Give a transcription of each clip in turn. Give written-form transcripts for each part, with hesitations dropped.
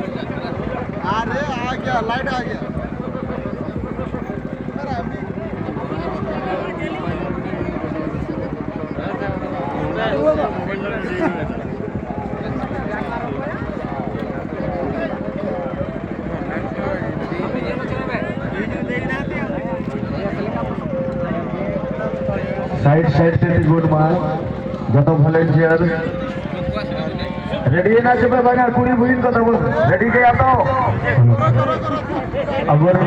अरे आ गया, लाइट आ गया। साइड से गुड मार जत वॉलंटियर रेडी ना चुपे बगा कुड़ी बुइन को तब रेडी के आतो अगर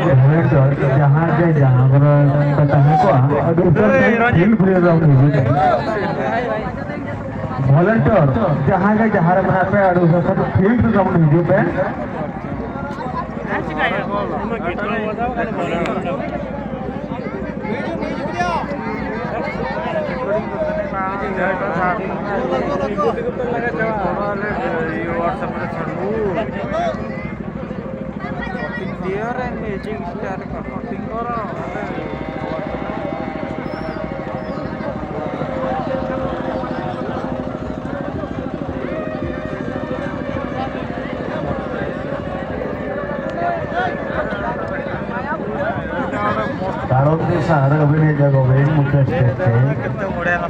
जहां के जहां पर कथा को अगर फील्ड प्लेयर राउंड वॉलंटियर जहां के जहां रे बना पे अडू सब फील्ड राउंड हिजो पे Karotne sahar abhinay jago vein mukha stage pe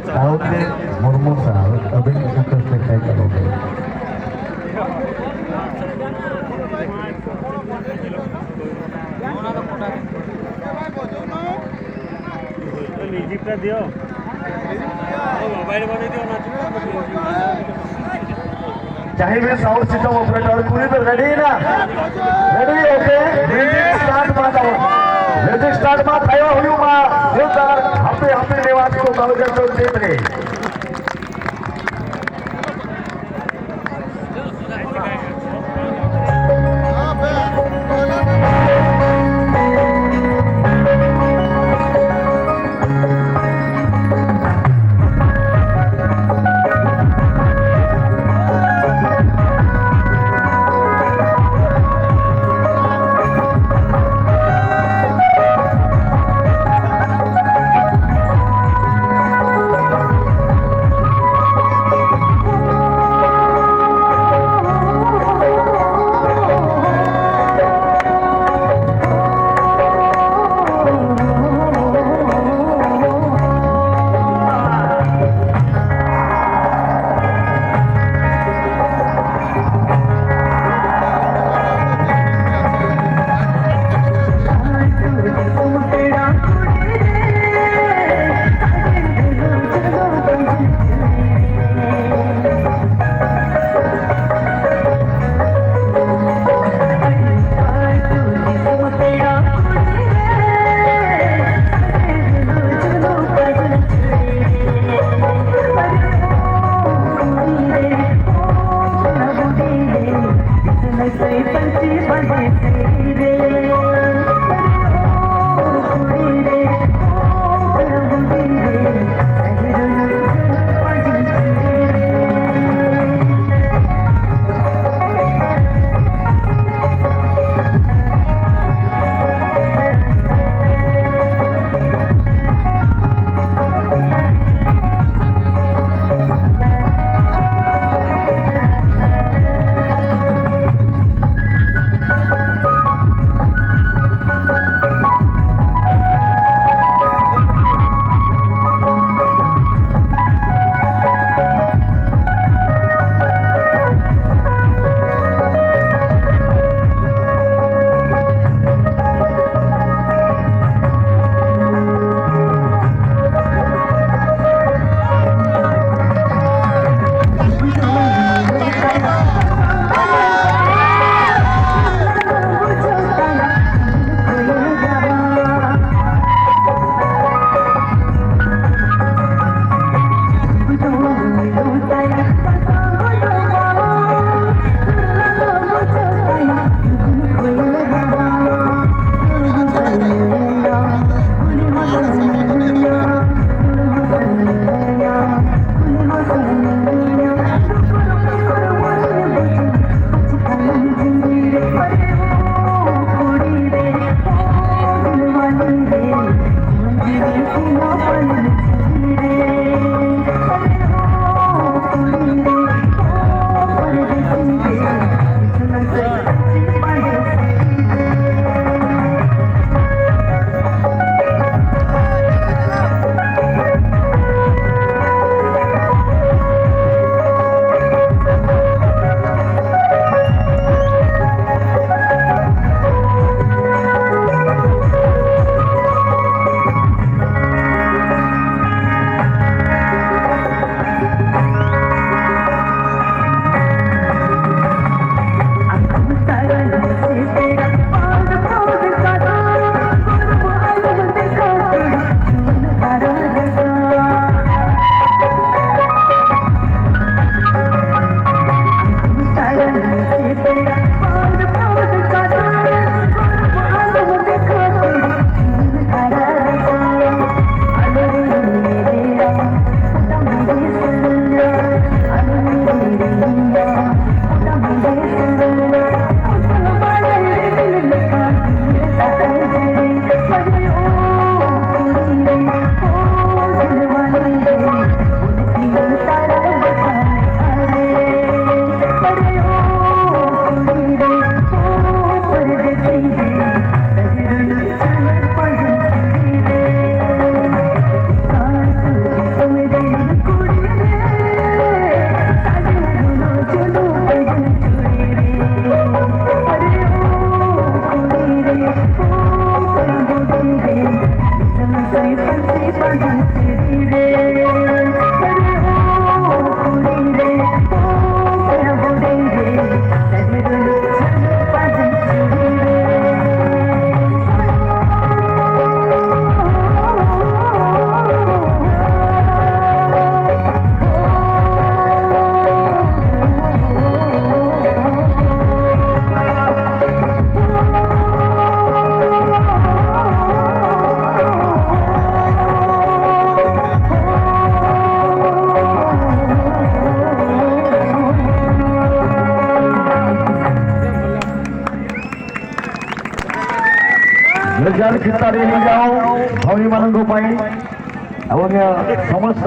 Karotne murmu sahar abhinay mukha stage pe jagoge लिजिक दियो मोबाइल बजे दियो ना चाहिए साउंड सिस्टम ऑपरेटर पूरी तो रेडी ना रेडी ओके म्यूजिक स्टार्ट मत आओ म्यूजिक स्टार्ट मत आयो हुयू मा योदार हपे निवासी को कागज तो दे दे ରେଜଲ୍ଟ ଖିତାରେ ହେଇଯାଉ ଭଉଣୀମାନଙ୍କ ପାଇଁ ଏବଂ ସମସ୍ତ